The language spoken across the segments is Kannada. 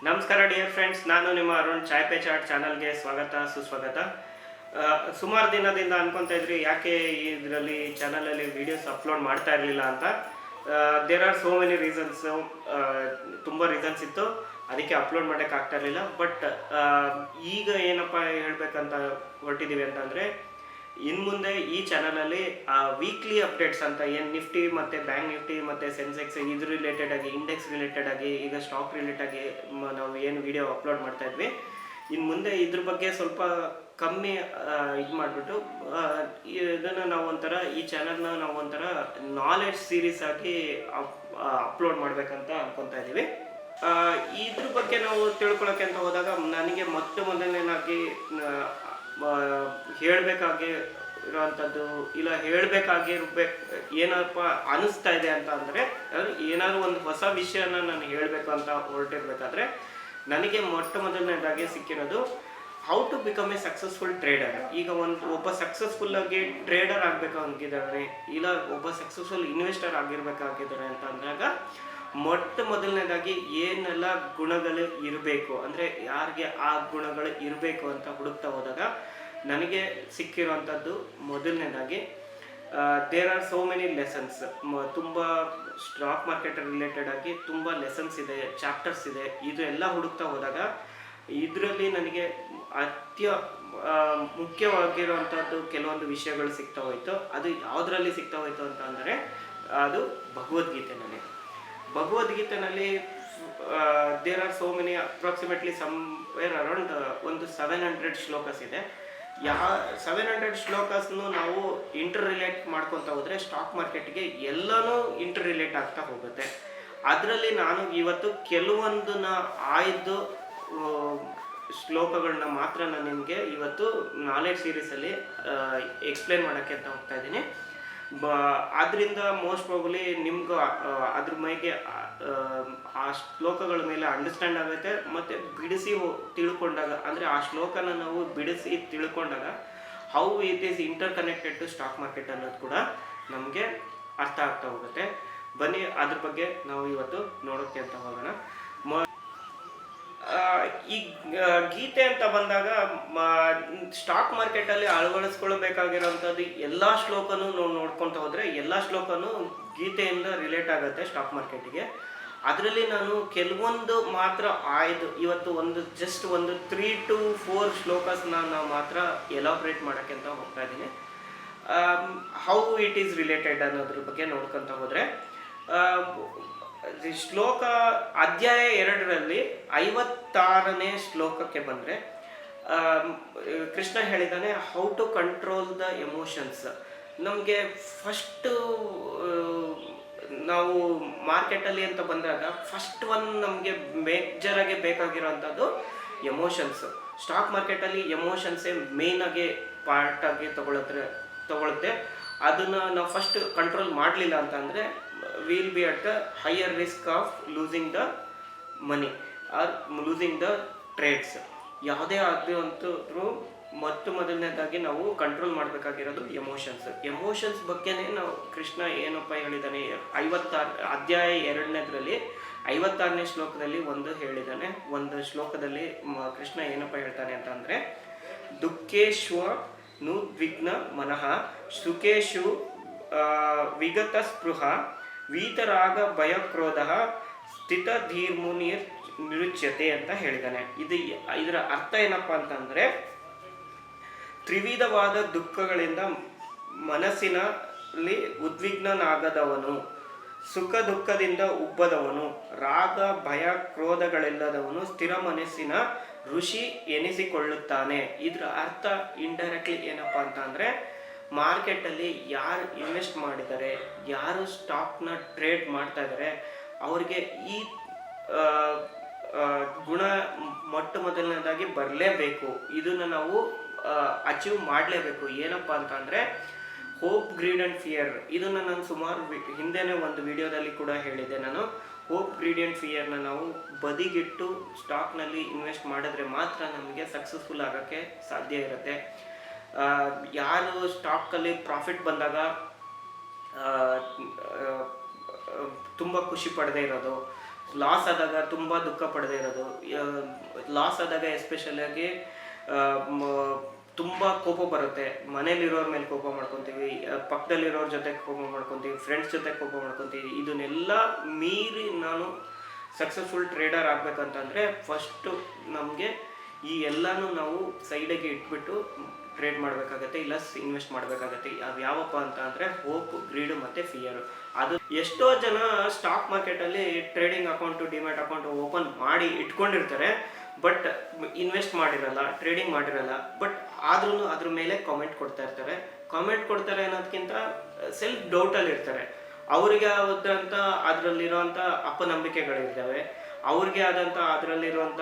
ನಮಸ್ಕಾರ ಡಿಯರ್ ಫ್ರೆಂಡ್ಸ್, ನಾನು ನಿಮ್ಮ ಅರುಣ್ ಚಾಯ್ ಪೇ ಚಾಟ್ ಚಾನಲ್ಗೆ ಸ್ವಾಗತ ಸುಸ್ವಾಗತ. ಸುಮಾರು ದಿನದಿಂದ ಅನ್ಕೊತಾ ಇದ್ರಿ ಯಾಕೆ ಇದರಲ್ಲಿ ಚಾನಲಲ್ಲಿ ವೀಡಿಯೋಸ್ ಅಪ್ಲೋಡ್ ಮಾಡ್ತಾ ಇರಲಿಲ್ಲ ಅಂತ. There are so many reasons. ತುಂಬ ರೀಸನ್ಸ್ ಇತ್ತು, ಅದಕ್ಕೆ ಅಪ್ಲೋಡ್ ಮಾಡೋಕ್ಕೆ ಆಗ್ತಾ ಇರಲಿಲ್ಲ. ಬಟ್ ಈಗ ಏನಪ್ಪ ಹೇಳಬೇಕಂತ ಹೊರಟಿದ್ದೀವಿ ಅಂತಂದರೆ, ಇನ್ನು ಮುಂದೆ ಈ ಚಾನಲಲ್ಲಿ ವೀಕ್ಲಿ ಅಪ್ಡೇಟ್ಸ್ ಅಂತ ಏನು ನಿಫ್ಟಿ ಮತ್ತು ಬ್ಯಾಂಕ್ ನಿಫ್ಟಿ ಮತ್ತು ಸೆನ್ಸೆಕ್ಸ್ ಇದ್ರ ರಿಲೇಟೆಡ್ ಆಗಿ, ಇಂಡೆಕ್ಸ್ ರಿಲೇಟೆಡ್ ಆಗಿ, ಈಗ ಸ್ಟಾಕ್ ರಿಲೇಟೆಡ್ ಆಗಿ ನಾವು ಏನು ವಿಡಿಯೋ ಅಪ್ಲೋಡ್ ಮಾಡ್ತಾ ಇದ್ವಿ, ಇನ್ನು ಮುಂದೆ ಇದ್ರ ಬಗ್ಗೆ ಸ್ವಲ್ಪ ಕಮ್ಮಿ ಇದು ಮಾಡಿಬಿಟ್ಟು ಇದನ್ನು ನಾವು ಒಂಥರ ಈ ಚಾನಲ್ನ ನಾವು ಒಂಥರ ನಾಲೆಡ್ಜ್ ಸೀರೀಸ್ ಆಗಿ ಅಪ್ಲೋಡ್ ಮಾಡಬೇಕಂತ ಅನ್ಕೊತಾ ಇದ್ದೀವಿ. ಇದ್ರ ಬಗ್ಗೆ ನಾವು ತಿಳ್ಕೊಳಕ್ಕೆ ಅಂತ ಹೋದಾಗ ನನಗೆ ಮೊದಲನೇದಾಗಿ ಹೇಳಬೇಕಾಗಿ ಇರೋವಂಥದ್ದು ಇಲ್ಲ ಹೇಳಬೇಕಾಗಿರ್ಬೇಕು ಏನಪ್ಪ ಅನಿಸ್ತಾ ಇದೆ ಅಂತ ಅಂದರೆ, ಏನಾದರೂ ಒಂದು ಹೊಸ ವಿಷಯನ ನಾನು ಹೇಳಬೇಕು ಅಂತ ಹೊರಟಿರ್ಬೇಕಾದ್ರೆ ನನಗೆ ಮೊದಲನೇದಾಗಿ ಸಿಕ್ಕಿರೋದು how to become a successful trader. ಈಗ ಒಬ್ಬ ಸಕ್ಸಸ್ಫುಲ್ ಆಗಿ ಟ್ರೇಡರ್ ಆಗಬೇಕಾಗಿದ್ದಾರೆ, ಇಲ್ಲ ಒಬ್ಬ ಸಕ್ಸಸ್ಫುಲ್ ಇನ್ವೆಸ್ಟರ್ ಆಗಿರ್ಬೇಕಾಗಿದ್ದಾರೆ ಅಂತ ಅಂದಾಗ ಮೊದಲನೇದಾಗಿ ಏನೆಲ್ಲ ಗುಣಗಳು ಇರಬೇಕು, ಅಂದರೆ ಯಾರಿಗೆ ಆ ಗುಣಗಳು ಇರಬೇಕು ಅಂತ ಹುಡುಕ್ತಾ ಹೋದಾಗ ನನಗೆ ಸಿಕ್ಕಿರುವಂಥದ್ದು ಮೊದಲನೇದಾಗಿ there are so many lessons. ತುಂಬ ಸ್ಟಾಕ್ ಮಾರ್ಕೆಟ್ ರಿಲೇಟೆಡ್ ಆಗಿ ತುಂಬ ಲೆಸನ್ಸ್ ಇದೆ, ಚಾಪ್ಟರ್ಸ್ ಇದೆ. ಇದು ಎಲ್ಲ ಹುಡುಕ್ತಾ ಹೋದಾಗ ಇದರಲ್ಲಿ ನನಗೆ ಮುಖ್ಯವಾಗಿರುವಂಥದ್ದು ಕೆಲವೊಂದು ವಿಷಯಗಳು ಸಿಗ್ತಾ ಹೋಯಿತು. ಅದು ಯಾವುದರಲ್ಲಿ ಸಿಗ್ತಾ ಹೋಯಿತು ಅಂತ ಅಂದರೆ, ಅದು ಭಗವದ್ಗೀತೆನಲ್ಲಿ. ಭಗವದ್ಗೀತೆನಲ್ಲಿ there are so many, approximately somewhere around ಒಂದು 700 ಶ್ಲೋಕಸ್ ಇದೆ. 700 ಶ್ಲೋಕಸ್ನು ನಾವು ಇಂಟರ್ ರಿಲೇಟ್ ಮಾಡ್ಕೊತಾ ಹೋದರೆ ಸ್ಟಾಕ್ ಮಾರ್ಕೆಟ್ಗೆ ಎಲ್ಲನೂ ಇಂಟರ್ ರಿಲೇಟ್ ಆಗ್ತಾ ಹೋಗುತ್ತೆ. ಅದರಲ್ಲಿ ನಾನು ಇವತ್ತು ಕೆಲವೊಂದನ್ನ ಆಯ್ದು ಶ್ಲೋಕಗಳನ್ನ ಮಾತ್ರ ನಾನು ನಿಮಗೆ ಇವತ್ತು ನಾಲೆಡ್ಜ್ ಸೀರೀಸಲ್ಲಿ ಎಕ್ಸ್ಪ್ಲೇನ್ ಮಾಡೋಕ್ಕೆ ಅಂತ ಹೋಗ್ತಾ ಇದ್ದೀನಿ. ಆದ್ದರಿಂದ ಮೋಸ್ಟ್ ಪ್ರಾಬಲಿ ನಿಮ್ಗೆ ಅದ್ರ ಮೇಲೆ ಆ ಶ್ಲೋಕಗಳ ಮೇಲೆ ಅಂಡರ್ಸ್ಟ್ಯಾಂಡ್ ಆಗುತ್ತೆ. ಮತ್ತು ಬಿಡಿಸಿ ತಿಳ್ಕೊಂಡಾಗ, ಅಂದರೆ ಆ ಶ್ಲೋಕನ ನಾವು ಬಿಡಿಸಿ ತಿಳ್ಕೊಂಡಾಗ how it is interconnected to stock market ಅನ್ನೋದು ಕೂಡ ನಮಗೆ ಅರ್ಥ ಆಗ್ತಾ ಹೋಗುತ್ತೆ. ಬನ್ನಿ ಅದ್ರ ಬಗ್ಗೆ ನಾವು ಇವತ್ತು ನೋಡೋಕ್ಕೆ ಅಂತ ಹೋಗೋಣ. ಈ ಗೀತೆ ಅಂತ ಬಂದಾಗ ಸ್ಟಾಕ್ ಮಾರ್ಕೆಟಲ್ಲಿ ಅಳವಡಿಸ್ಕೊಳ್ಬೇಕಾಗಿರೋಂಥದ್ದು ಎಲ್ಲ ಶ್ಲೋಕನೂ ನೋಡ್ಕೊತ ಹೋದರೆ ಎಲ್ಲ ಶ್ಲೋಕನೂ ಗೀತೆಯಿಂದ ರಿಲೇಟ್ ಆಗುತ್ತೆ ಸ್ಟಾಕ್ ಮಾರ್ಕೆಟಿಗೆ. ಅದರಲ್ಲಿ ನಾನು ಕೆಲವೊಂದು ಮಾತ್ರ ಇವತ್ತು ಜಸ್ಟ್ ಒಂದು 3 to 4 ಶ್ಲೋಕಸ್ನ ನಾವು ಮಾತ್ರ ಎಲಾಬ್ರೇಟ್ ಮಾಡೋಕ್ಕೆ ಅಂತ ಹೋಗ್ತಾ ಇದ್ದೀನಿ. ಹೌ ಇಟ್ ಈಸ್ ರಿಲೇಟೆಡ್ ಅನ್ನೋದ್ರ ಬಗ್ಗೆ ನೋಡ್ಕೊತ ಹೋದರೆ, ಶ್ಲೋಕ ಅಧ್ಯಾಯ 2ರಲ್ಲಿ 56ನೇ ಶ್ಲೋಕಕ್ಕೆ ಬಂದರೆ ಕೃಷ್ಣ ಹೇಳಿದ್ದಾನೆ how to control the emotions. ನಮಗೆ ಫಸ್ಟು ನಾವು ಮಾರ್ಕೆಟಲ್ಲಿ ಅಂತ ಬಂದಾಗ ಫಸ್ಟ್ ನಮಗೆ ಮೇಜರಾಗಿ ಬೇಕಾಗಿರೋವಂಥದ್ದು ಎಮೋಷನ್ಸ್. ಸ್ಟಾಕ್ ಮಾರ್ಕೆಟಲ್ಲಿ ಎಮೋಷನ್ಸೇ ಮೇಯ್ನಾಗಿ ಪಾರ್ಟಾಗಿ ತಗೊಳುತ್ತೆ. ಅದನ್ನು ನಾವು ಫಸ್ಟ್ ಕಂಟ್ರೋಲ್ ಮಾಡಲಿಲ್ಲ ಅಂತಂದರೆ will be at the higher risk of losing the money are losing the trades. ಯಾವುದೇ ಆಗಿರುವಂಥದ್ದು ಮೊದಲನೇದಾಗಿ ನಾವು ಕಂಟ್ರೋಲ್ ಮಾಡಬೇಕಾಗಿರೋದು ಎಮೋಷನ್ಸ್ ಬಗ್ಗೆನೇ ನಾವು ಕೃಷ್ಣ ಏನಪ್ಪ ಹೇಳಿದ್ದಾನೆ, ಅಧ್ಯಾಯ 2ನೇದ್ರಲ್ಲಿ 56ನೇ ಶ್ಲೋಕದಲ್ಲಿ ಹೇಳಿದ್ದಾನೆ. ಒಂದು ಶ್ಲೋಕದಲ್ಲಿ ಕೃಷ್ಣ ಏನಪ್ಪ ಹೇಳ್ತಾನೆ ಅಂತಂದರೆ, ದುಃಖೇಶ್ವ ನುದ್ವಿಗ್ನ ಮನಃ ಸುಖೇಶು ವಿಗತ ಸ್ಪೃಹ ವೀತರಾಗ ಭಯಕ್ರೋಧ ಸ್ಥಿತ ಧೀರ್ಮುನಿರ್ ನಿರುಚ್ಯತೆ ಅಂತ ಹೇಳಿದ್ದಾನೆ. ಇದರ ಅರ್ಥ ಏನಪ್ಪ ಅಂತಂದರೆ, ತ್ರಿವಿಧವಾದ ದುಃಖಗಳಿಂದ ಮನಸ್ಸಿನಲ್ಲಿ ಉದ್ವಿಗ್ನನಾಗದವನು, ಸುಖ ದುಃಖದಿಂದ ಉಬ್ಬದವನು, ರಾಗ ಭಯ ಕ್ರೋಧಗಳಿಲ್ಲದವನು ಸ್ಥಿರ ಮನಸ್ಸಿನ ಋಷಿ ಎನಿಸಿಕೊಳ್ಳುತ್ತಾನೆ. ಇದರ ಅರ್ಥ ಇಂಡೈರೆಕ್ಟ್ಲಿ ಏನಪ್ಪ ಅಂತ ಅಂದರೆ, ಮಾರ್ಕೆಟಲ್ಲಿ ಯಾರು ಇನ್ವೆಸ್ಟ್ ಮಾಡಿದ್ದಾರೆ, ಯಾರು ಸ್ಟಾಕ್ನ ಟ್ರೇಡ್ ಮಾಡ್ತಾ ಇದ್ದಾರೆ, ಅವ್ರಿಗೆ ಈ ಗುಣ ಮೊದಲನೇದಾಗಿ ಬರಲೇಬೇಕು. ಇದನ್ನು ನಾವು ಅಚೀವ್ ಮಾಡಲೇಬೇಕು. ಏನಪ್ಪ ಅಂತ ಅಂದರೆ ಹೋಪ್, ಗ್ರೀಡ್ ಆ್ಯಂಡ್ ಫಿಯರ್. ಇದನ್ನು ನಾನು ಸುಮಾರು ಹಿಂದೆನೇ ಒಂದು ವಿಡಿಯೋದಲ್ಲಿ ಕೂಡ ಹೇಳಿದ್ದೆ. ನಾನು ಹೋಪ್, ಗ್ರೀಡ್ ಆ್ಯಂಡ್ ಫಿಯರ್ನ ನಾವು ಬದಿಗಿಟ್ಟು ಸ್ಟಾಕ್ನಲ್ಲಿ ಇನ್ವೆಸ್ಟ್ ಮಾಡಿದ್ರೆ ಮಾತ್ರ ನಮಗೆ ಸಕ್ಸಸ್ಫುಲ್ ಆಗೋಕ್ಕೆ ಸಾಧ್ಯ ಇರುತ್ತೆ. ಯಾರು ಸ್ಟಾಕಲ್ಲಿ ಪ್ರಾಫಿಟ್ ಬಂದಾಗ ತುಂಬ ಖುಷಿ ಪಡದೇ ಇರೋದು, ಲಾಸ್ ಆದಾಗ ತುಂಬ ದುಃಖ ಪಡದೇ ಇರೋದು. ಲಾಸ್ ಆದಾಗ ಎಸ್ಪೆಷಲ್ ಆಗಿ ತುಂಬ ಕೋಪ ಬರುತ್ತೆ. ಮನೇಲಿರೋರ ಮೇಲೆ ಕೋಪ ಮಾಡ್ಕೊತೀವಿ, ಪಕ್ಕದಲ್ಲಿರೋರ ಜೊತೆ ಕೋಪ ಮಾಡ್ಕೊತೀವಿ, ಫ್ರೆಂಡ್ಸ್ ಜೊತೆ ಕೋಪ ಮಾಡ್ಕೊತೀವಿ. ಇದನ್ನೆಲ್ಲ ಮೀರಿ ನಾನು ಸಕ್ಸಸ್ಫುಲ್ ಟ್ರೇಡರ್ ಆಗಬೇಕಂತಂದರೆ ಫಸ್ಟು ನಮಗೆ ಈ ಎಲ್ಲನೂ ನಾವು ಸೈಡಿಗೆ ಇಟ್ಬಿಟ್ಟು ಟ್ರೇಡ್ ಮಾಡಬೇಕಾಗತ್ತೆ, ಇಲ್ಲ ಇನ್ವೆಸ್ಟ್ ಮಾಡಬೇಕಾಗತ್ತೆ. ಅದು ಯಾವಪ್ಪ ಅಂತ ಅಂದರೆ ಹೋಪ್, ಗ್ರೀಡು ಮತ್ತು ಫಿಯರು. ಅದು ಎಷ್ಟೋ ಜನ ಸ್ಟಾಕ್ ಮಾರ್ಕೆಟಲ್ಲಿ trading account, demat account open ಮಾಡಿ ಇಟ್ಕೊಂಡಿರ್ತಾರೆ, ಬಟ್ ಇನ್ವೆಸ್ಟ್ ಮಾಡಿರಲ್ಲ, ಟ್ರೇಡಿಂಗ್ ಮಾಡಿರಲ್ಲ. ಬಟ್ ಆದ್ರೂ ಅದ್ರ ಮೇಲೆ ಕಾಮೆಂಟ್ ಕೊಡ್ತಾರೆ ಅನ್ನೋದಕ್ಕಿಂತ ಸೆಲ್ಫ್ ಡೌಟಲ್ಲಿ ಇರ್ತಾರೆ. ಅವರಿಗೆ ಆದಂಥ ಅದರಲ್ಲಿರೋಂಥ ಅಪನಂಬಿಕೆಗಳಿದ್ದಾವೆ, ಅವ್ರಿಗೆ ಆದಂಥ ಅದರಲ್ಲಿರುವಂಥ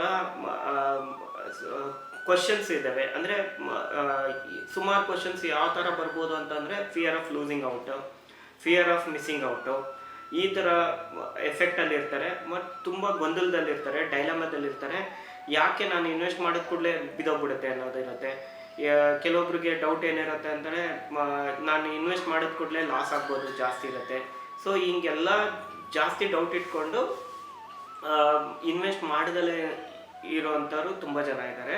ಕ್ವಶನ್ಸ್ ಇದ್ದಾವೆ. ಅಂದರೆ ಸುಮಾರು ಕ್ವಶನ್ಸ್ ಯಾವ ಥರ ಬರ್ಬೋದು ಅಂತಂದರೆ fear of losing out, fear of missing out, ಈ ಥರ ಎಫೆಕ್ಟಲ್ಲಿ ಇರ್ತಾರೆ. ಮತ್ತು ತುಂಬ ಗೊಂದಲದಲ್ಲಿರ್ತಾರೆ, ಡೈಲಮದಲ್ಲಿರ್ತಾರೆ. ಯಾಕೆ ನಾನು ಇನ್ವೆಸ್ಟ್ ಮಾಡಿದ ಕೂಡಲೇ ಬಿದ್ದೋಗ್ಬಿಡುತ್ತೆ ಅನ್ನೋದಿರುತ್ತೆ. ಕೆಲವೊಬ್ರಿಗೆ ಡೌಟ್ ಏನಿರುತ್ತೆ ಅಂದರೆ ನಾನು ಇನ್ವೆಸ್ಟ್ ಮಾಡಿದ ಕೂಡಲೇ ಲಾಸ್ ಆಗ್ಬೋದು ಜಾಸ್ತಿ ಇರುತ್ತೆ. ಸೊ ಹಿಂಗೆಲ್ಲ ಜಾಸ್ತಿ ಡೌಟ್ ಇಟ್ಕೊಂಡು ಇನ್ವೆಸ್ಟ್ ಮಾಡ್ದಲೇ ಇರೋವಂಥವ್ರು ತುಂಬ ಜನ ಇದ್ದಾರೆ.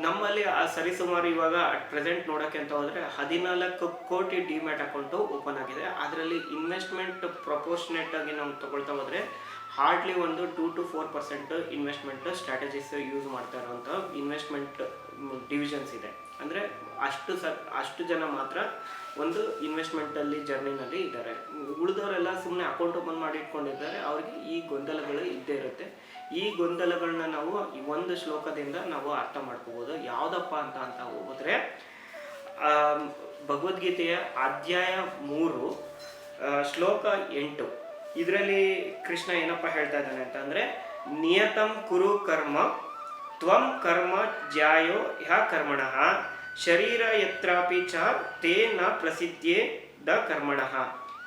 ನಮ್ಮಲ್ಲಿ ಸರಿಸುಮಾರು ಇವಾಗ ಪ್ರೆಸೆಂಟ್ ನೋಡೋಕ್ಕೆ ಅಂತ ಹೋದರೆ 14 ಕೋಟಿ ಡಿಮ್ಯಾಟ್ ಅಕೌಂಟು ಓಪನ್ ಆಗಿದೆ. ಅದರಲ್ಲಿ ಇನ್ವೆಸ್ಟ್ಮೆಂಟ್ ಪ್ರಪೋರ್ಷನೇಟ್ ಆಗಿ ನಾವು ತೊಗೊಳ್ತಾ ಹೋದರೆ ಹಾರ್ಡ್ಲಿ ಒಂದು 2 to 4% ಇನ್ವೆಸ್ಟ್ಮೆಂಟ್ ಸ್ಟ್ರಾಟಜೀಸ್ ಯೂಸ್ ಮಾಡ್ತಾ ಇರೋವಂಥ ಇನ್ವೆಸ್ಟ್ಮೆಂಟ್ ಡಿವಿಷನ್ಸ್ ಇದೆ. ಅಂದರೆ ಅಷ್ಟು ಜನ ಮಾತ್ರ ಒಂದು ಇನ್ವೆಸ್ಟ್ಮೆಂಟಲ್ಲಿ ಜರ್ನಿನಲ್ಲಿ ಇದ್ದಾರೆ. ಉಳಿದವರೆಲ್ಲ ಸುಮ್ಮನೆ ಅಕೌಂಟ್ ಓಪನ್ ಮಾಡಿ ಇಟ್ಕೊಂಡಿದ್ದಾರೆ. ಅವ್ರಿಗೆ ಈ ಗೊಂದಲಗಳು ಇದ್ದೇ ಇರುತ್ತೆ. ಈ ಗೊಂದಲಗಳನ್ನ ನಾವು ಈ ಒಂದು ಶ್ಲೋಕದಿಂದ ನಾವು ಅರ್ಥ ಮಾಡ್ಕೋಬೋದು. ಯಾವುದಪ್ಪ ಅಂತ ಹೋದರೆ ಭಗವದ್ಗೀತೆಯ ಅಧ್ಯಾಯ 3 ಶ್ಲೋಕ 8. ಇದರಲ್ಲಿ ಕೃಷ್ಣ ಏನಪ್ಪ ಹೇಳ್ತಾ ಇದ್ದಾನೆ ಅಂತಂದರೆ, ನಿಯತಂ ಕುರು ಕರ್ಮ ತ್ವಂ ಕರ್ಮ ಜ್ಯಾಯೋ ಹ್ಯ ಕರ್ಮಣಃ ಶರೀರ ಯತ್ರಾಪಿ ಚ ತೇ ನ ಪ್ರಸಿದ್ಧೇ ದ ಕರ್ಮಣಃ.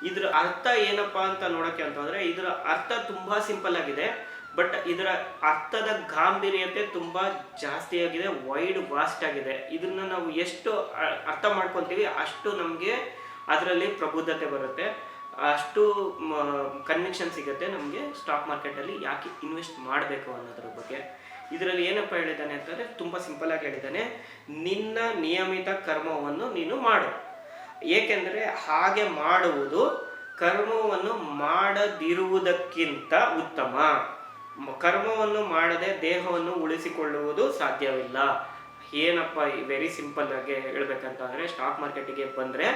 ಇದರ ಅರ್ಥ ಏನಪ್ಪ ಅಂತ ನೋಡೋಕ್ಕೆ ಅಂತಂದರೆ, ಇದರ ಅರ್ಥ ತುಂಬ ಸಿಂಪಲ್ ಆಗಿದೆ. ಬಟ್ ಇದರ ಅರ್ಥದ ಗಾಂಭೀರ್ಯತೆ ತುಂಬ ಜಾಸ್ತಿ ಆಗಿದೆ, ವೈಡ್ ವಾಸ್ಟ್ ಆಗಿದೆ. ಇದನ್ನ ನಾವು ಎಷ್ಟು ಅರ್ಥ ಮಾಡ್ಕೊತೀವಿ ಅಷ್ಟು ನಮಗೆ ಅದರಲ್ಲಿ ಪ್ರಬುದ್ಧತೆ ಬರುತ್ತೆ, ಅಷ್ಟು ಕನ್ವಿಕ್ಷನ್ ಸಿಗುತ್ತೆ ನಮಗೆ ಸ್ಟಾಕ್ ಮಾರ್ಕೆಟಲ್ಲಿ ಯಾಕೆ ಇನ್ವೆಸ್ಟ್ ಮಾಡಬೇಕು ಅನ್ನೋದ್ರ ಬಗ್ಗೆ. ಇದರಲ್ಲಿ ಏನಪ್ಪ ಹೇಳಿದ್ದಾನೆ ಅಂತಂದರೆ ತುಂಬ ಸಿಂಪಲ್ ಆಗಿ ಹೇಳಿದ್ದಾನೆ, ನಿನ್ನ ನಿಯಮಿತ ಕರ್ಮವನ್ನು ನೀನು ಮಾಡು. ಏಕೆಂದರೆ ಹಾಗೆ ಮಾಡುವುದು ಕರ್ಮವನ್ನು ಮಾಡದಿರುವುದಕ್ಕಿಂತ ಉತ್ತಮ. ಕರ್ಮವನ್ನು ಮಾಡದೆ ದೇಹವನ್ನು ಉಳಿಸಿಕೊಳ್ಳುವುದು ಸಾಧ್ಯವಿಲ್ಲ. ಏನಪ್ಪ ವೆರಿ ಸಿಂಪಲ್ ಆಗಿ ಹೇಳ್ಬೇಕಂತಂದರೆ, ಸ್ಟಾಕ್ ಮಾರ್ಕೆಟಿಗೆ ಬಂದರೆ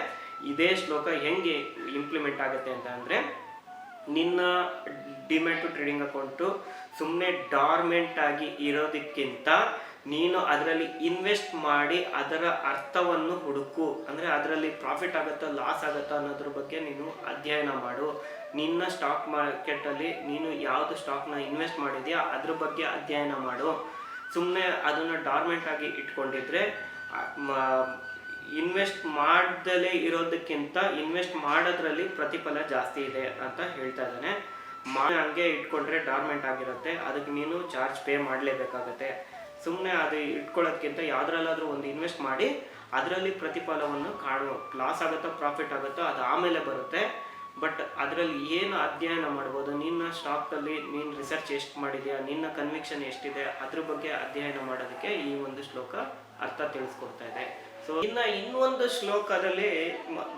ಇದೇ ಶ್ಲೋಕ ಹೆಂಗೆ ಇಂಪ್ಲಿಮೆಂಟ್ ಆಗುತ್ತೆ ಅಂತ ಅಂದರೆ, ನಿನ್ನ ಡಿಮ್ಯಾಟ್ ಟ್ರೇಡಿಂಗ್ ಅಕೌಂಟು ಸುಮ್ಮನೆ ಡಾರ್ಮೆಂಟ್ ಆಗಿ ಇರೋದಕ್ಕಿಂತ ನೀನು ಅದರಲ್ಲಿ ಇನ್ವೆಸ್ಟ್ ಮಾಡಿ ಅದರ ಅರ್ಥವನ್ನು ಹುಡುಕು. ಅಂದರೆ ಅದರಲ್ಲಿ ಪ್ರಾಫಿಟ್ ಆಗುತ್ತಾ ಲಾಸ್ ಆಗುತ್ತಾ ಅನ್ನೋದ್ರ ಬಗ್ಗೆ ನೀನು ಅಧ್ಯಯನ ಮಾಡು. ನಿನ್ನ ಸ್ಟಾಕ್ ಮಾರ್ಕೆಟಲ್ಲಿ ನೀನು ಯಾವುದು ಸ್ಟಾಕ್ನ ಇನ್ವೆಸ್ಟ್ ಮಾಡಿದೆಯಾ ಅದ್ರ ಬಗ್ಗೆ ಅಧ್ಯಯನ ಮಾಡು. ಸುಮ್ಮನೆ ಅದನ್ನು ಡಾರ್ಮೆಂಟ್ ಆಗಿ ಇಟ್ಕೊಂಡಿದ್ರೆ ಇನ್ವೆಸ್ಟ್ ಮಾಡ್ದಲೇ ಇರೋದಕ್ಕಿಂತ ಇನ್ವೆಸ್ಟ್ ಮಾಡೋದ್ರಲ್ಲಿ ಪ್ರತಿಫಲ ಜಾಸ್ತಿ ಇದೆ ಅಂತ ಹೇಳ್ತಾ ಇದ್ದಾನೆ. ಹಂಗೆ ಇಟ್ಕೊಂಡ್ರೆ ಡಾರ್ಮೆಂಟ್ ಆಗಿರುತ್ತೆ, ಅದಕ್ಕೆ ನೀನು ಚಾರ್ಜ್ ಪೇ ಮಾಡಲೇಬೇಕಾಗತ್ತೆ. ಸುಮ್ಮನೆ ಅದು ಇಟ್ಕೊಳ್ಳೋದಕ್ಕಿಂತ ಯಾವುದ್ರಲ್ಲಾದರೂ ಒಂದು ಇನ್ವೆಸ್ಟ್ ಮಾಡಿ ಅದರಲ್ಲಿ ಪ್ರತಿಫಲವನ್ನು ಕಾಣು. ಲಾಸ್ ಆಗುತ್ತೋ ಪ್ರಾಫಿಟ್ ಆಗುತ್ತೋ ಅದು ಆಮೇಲೆ ಬರುತ್ತೆ. ಬಟ್ ಅದರಲ್ಲಿ ಏನು ಅಧ್ಯಯನ ಮಾಡ್ಬೋದು, ನಿನ್ನ ಸ್ಟಾಕಲ್ಲಿ ನೀನು ರಿಸರ್ಚ್ ಎಷ್ಟು ಮಾಡಿದೆಯಾ, ನಿನ್ನ ಕನ್ವಿಕ್ಷನ್ ಎಷ್ಟಿದೆ, ಅದ್ರ ಬಗ್ಗೆ ಅಧ್ಯಯನ ಮಾಡೋದಕ್ಕೆ ಈ ಒಂದು ಶ್ಲೋಕ ಅರ್ಥ ತಿಳಿಸ್ಕೊಡ್ತಾ ಇದೆ. ಸೊ ಇನ್ನೊಂದು ಶ್ಲೋಕದಲ್ಲಿ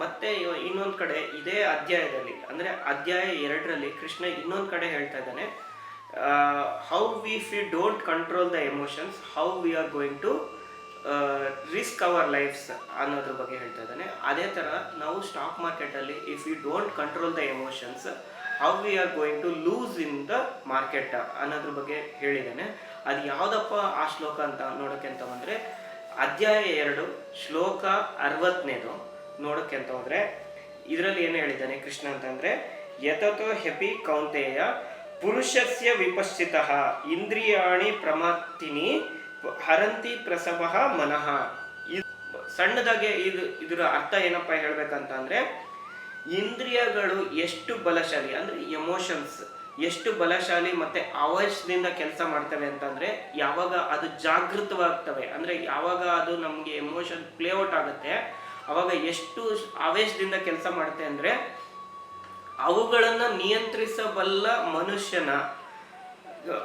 ಮತ್ತೆ ಇನ್ನೊಂದು ಕಡೆ ಇದೇ ಅಧ್ಯಾಯದಲ್ಲಿ, ಅಂದರೆ ಅಧ್ಯಾಯ 2ರಲ್ಲಿ ಕೃಷ್ಣ ಇನ್ನೊಂದು ಕಡೆ ಹೇಳ್ತಾ ಇದ್ದಾನೆ, how if you don't control the emotions how we are going to risk our lives ಅನ್ನೋದ್ರ ಬಗ್ಗೆ ಹೇಳ್ತಾ ಇದ್ದಾನೆ. ಅದೇ ಥರ ನಾವು ಸ್ಟಾಕ್ ಮಾರ್ಕೆಟಲ್ಲಿ if you don't control the emotions how we are going to lose in the market ಅನ್ನೋದ್ರ ಬಗ್ಗೆ ಹೇಳಿದ್ದಾನೆ. ಅದು ಯಾವುದಪ್ಪ ಆ ಶ್ಲೋಕ ಅಂತ ನೋಡೋಕ್ಕೆ ಅಂತ ಬಂದರೆ, ಅಧ್ಯಾಯ 2 ಶ್ಲೋಕ 60 ನೋಡೋಕ್ಕೆ ಅಂತ ಹೋದರೆ ಇದರಲ್ಲಿ ಏನು ಹೇಳಿದ್ದಾನೆ ಕೃಷ್ಣ ಅಂತಂದರೆ, ಯತತೋ ಹ್ಯಪಿ ಕೌಂತೆಯ ಪುರುಷಸ್ಯ ವಿಪಶ್ಚಿತಃ ಇಂದ್ರಿಯಾಣಿ ಪ್ರಮಾತಿನಿ ಹರಂತಿ ಪ್ರಸವ ಮನಃ. ಸಣ್ಣದಾಗೆ ಇದರ ಅರ್ಥ ಏನಪ್ಪ ಹೇಳ್ಬೇಕಂತ ಅಂದರೆ, ಇಂದ್ರಿಯಗಳು ಎಷ್ಟು ಬಲಶಾಲಿ ಅಂದರೆ ಎಮೋಷನ್ಸ್ ಎಷ್ಟು ಬಲಶಾಲಿ ಮತ್ತು ಆವೇಶದಿಂದ ಕೆಲಸ ಮಾಡ್ತವೆ ಅಂತಂದರೆ, ಯಾವಾಗ ಅದು ಜಾಗೃತವಾಗ್ತವೆ ಅಂದರೆ ಯಾವಾಗ ಅದು ನಮಗೆ ಎಮೋಷನ್ ಪ್ಲೇಔಟ್ ಆಗುತ್ತೆ ಆವಾಗ ಎಷ್ಟು ಆವೇಶದಿಂದ ಕೆಲಸ ಮಾಡುತ್ತೆ ಅಂದರೆ, ಅವುಗಳನ್ನು ನಿಯಂತ್ರಿಸಬಲ್ಲ ಮನುಷ್ಯನ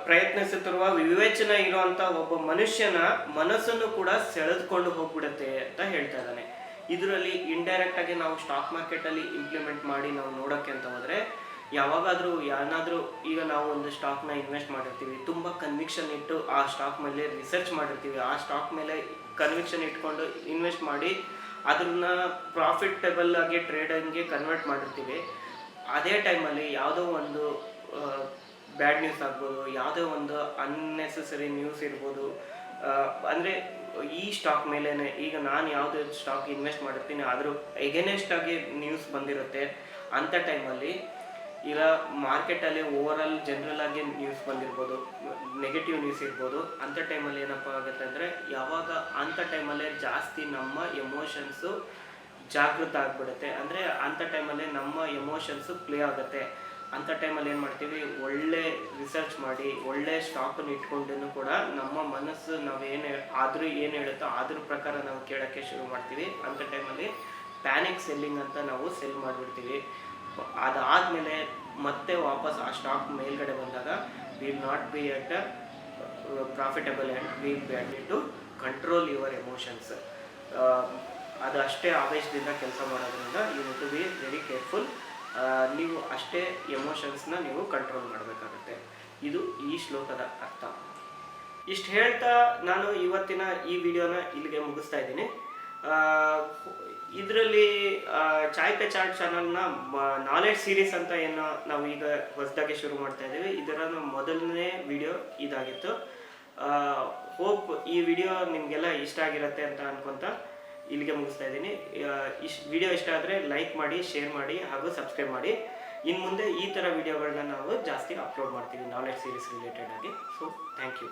ಪ್ರಯತ್ನಿಸುತ್ತಿರುವ ವಿವೇಚನೆ ಇರುವಂತ ಒಬ್ಬ ಮನುಷ್ಯನ ಮನಸ್ಸನ್ನು ಕೂಡ ಸೆಳೆದುಕೊಂಡು ಹೋಗ್ಬಿಡುತ್ತೆ ಅಂತ ಹೇಳ್ತಾ ಇದ್ದಾನೆ. ಇದರಲ್ಲಿ ಇಂಡೈರೆಕ್ಟ್ ಆಗಿ ನಾವು ಸ್ಟಾಕ್ ಮಾರ್ಕೆಟ್ ಅಲ್ಲಿ ಇಂಪ್ಲಿಮೆಂಟ್ ಮಾಡಿ ನಾವು ನೋಡೋಕೆ ಅಂತ ಹೋದ್ರೆ, ಯಾವಾಗಾದ್ರೂ ಏನಾದ್ರೂ ಈಗ ನಾವು ಒಂದು ಸ್ಟಾಕ್ನ ಇನ್ವೆಸ್ಟ್ ಮಾಡಿರ್ತೀವಿ, ತುಂಬಾ ಕನ್ವಿಕ್ಷನ್ ಇಟ್ಟು ಆ ಸ್ಟಾಕ್ ಮೇಲೆ ರಿಸರ್ಚ್ ಮಾಡಿರ್ತೀವಿ, ಆ ಸ್ಟಾಕ್ ಮೇಲೆ ಕನ್ವಿಕ್ಷನ್ ಇಟ್ಕೊಂಡು ಇನ್ವೆಸ್ಟ್ ಮಾಡಿ ಅದನ್ನ ಪ್ರಾಫಿಟಬಲ್ ಆಗಿ ಟ್ರೇಡಿಂಗ್ಗೆ ಕನ್ವರ್ಟ್ ಮಾಡಿರ್ತೀವಿ. ಅದೇ ಟೈಮಲ್ಲಿ ಯಾವುದೋ ಒಂದು ಬ್ಯಾಡ್ ನ್ಯೂಸ್ ಆಗ್ಬೋದು, ಯಾವುದೋ ಒಂದು ಅನ್ನೆಸೆಸರಿ ನ್ಯೂಸ್ ಇರ್ಬೋದು, ಅಂದರೆ ಈ ಸ್ಟಾಕ್ ಮೇಲೇ ಈಗ ನಾನು ಯಾವುದೇ ಸ್ಟಾಕ್ ಇನ್ವೆಸ್ಟ್ ಮಾಡಿರ್ತೀನಿ ಆದರೂ ಎಗೇನೆಸ್ಟ್ ಆಗಿ ನ್ಯೂಸ್ ಬಂದಿರುತ್ತೆ. ಅಂಥ ಟೈಮಲ್ಲಿ ಈಗ ಮಾರ್ಕೆಟಲ್ಲಿ ಓವರ್ ಆಲ್ ಜನರಲ್ ಆಗಿ ನ್ಯೂಸ್ ಬಂದಿರ್ಬೋದು, ನೆಗೆಟಿವ್ ನ್ಯೂಸ್ ಇರ್ಬೋದು. ಅಂಥ ಟೈಮಲ್ಲಿ ಏನಪ್ಪ ಆಗುತ್ತೆ ಅಂದರೆ, ಯಾವಾಗ ಅಂಥ ಟೈಮಲ್ಲೇ ಜಾಸ್ತಿ ನಮ್ಮ ಎಮೋಷನ್ಸು ಜಾಗೃತ ಆಗಿಬಿಡುತ್ತೆ. ಅಂದರೆ ಅಂಥ ಟೈಮಲ್ಲಿ ನಮ್ಮ ಎಮೋಷನ್ಸು ಪ್ಲೇ ಆಗುತ್ತೆ. ಅಂಥ ಟೈಮಲ್ಲಿ ಏನು ಮಾಡ್ತೀವಿ, ಒಳ್ಳೆ ರಿಸರ್ಚ್ ಮಾಡಿ ಒಳ್ಳೆ ಸ್ಟಾಕನ್ನು ಇಟ್ಕೊಂಡು ಕೂಡ ನಮ್ಮ ಮನಸ್ಸು ನಾವೇನು ಏನು ಹೇಳುತ್ತೋ ಅದ್ರ ಪ್ರಕಾರ ನಾವು ಕೇಳೋಕ್ಕೆ ಶುರು ಮಾಡ್ತೀವಿ. ಅಂಥ ಟೈಮಲ್ಲಿ ಪ್ಯಾನಿಕ್ ಸೆಲ್ಲಿಂಗ್ ಅಂತ ನಾವು ಸೆಲ್ ಮಾಡಿಬಿಡ್ತೀವಿ. ಅದಾದಮೇಲೆ ಮತ್ತೆ ವಾಪಸ್ ಆ ಸ್ಟಾಕ್ ಮೇಲ್ಗಡೆ ಬಂದಾಗ will not be at profitable and will be at to control your emotions. ಅದು ಅಷ್ಟೇ ಆವೇಶದಿಂದ ಕೆಲಸ ಮಾಡೋದ್ರಿಂದ you need to be very careful. ನೀವು ಅಷ್ಟೇ ಎಮೋಷನ್ಸ್ನ ನೀವು ಕಂಟ್ರೋಲ್ ಮಾಡಬೇಕಾಗುತ್ತೆ. ಇದು ಈ ಶ್ಲೋಕದ ಅರ್ಥ. ಇಷ್ಟು ಹೇಳ್ತಾ ನಾನು ಇವತ್ತಿನ ಈ ವಿಡಿಯೋನ ಇಲ್ಲಿಗೆ ಮುಗಿಸ್ತಾ ಇದ್ದೀನಿ. ಇದರಲ್ಲಿ ಚಾಯ್ ಪೆ ಚಾಟ್ ಚಾನಲ್ನ ನಾಲೆಡ್ಜ್ ಸೀರೀಸ್ ಅಂತ ಏನು ನಾವು ಈಗ ಹೊಸದಾಗಿ ಶುರು ಮಾಡ್ತಾ ಇದ್ದೀವಿ. ಇದರ ಮೊದಲನೇ ವಿಡಿಯೋ ಇದಾಗಿತ್ತು. ಹೋಪ್ ಈ ವಿಡಿಯೋ ನಿಮಗೆಲ್ಲ ಇಷ್ಟ ಆಗಿರುತ್ತೆ ಅಂತ ಅನ್ಕೊತ ಇಲ್ಲಿಗೆ ಮುಗಿಸ್ತಾ ಇದ್ದೀನಿ. ವಿಡಿಯೋ ಇಷ್ಟ ಆದರೆ ಲೈಕ್ ಮಾಡಿ, ಶೇರ್ ಮಾಡಿ ಹಾಗೂ ಸಬ್ಸ್ಕ್ರೈಬ್ ಮಾಡಿ. ಇನ್ನು ಮುಂದೆ ಈ ಥರ ವಿಡಿಯೋಗಳನ್ನ ನಾವು ಜಾಸ್ತಿ ಅಪ್ಲೋಡ್ ಮಾಡ್ತೀವಿ ನಾಲೆಡ್ಜ್ ಸೀರೀಸ್ ರಿಲೇಟೆಡ್ ಆಗಿ. So thank you.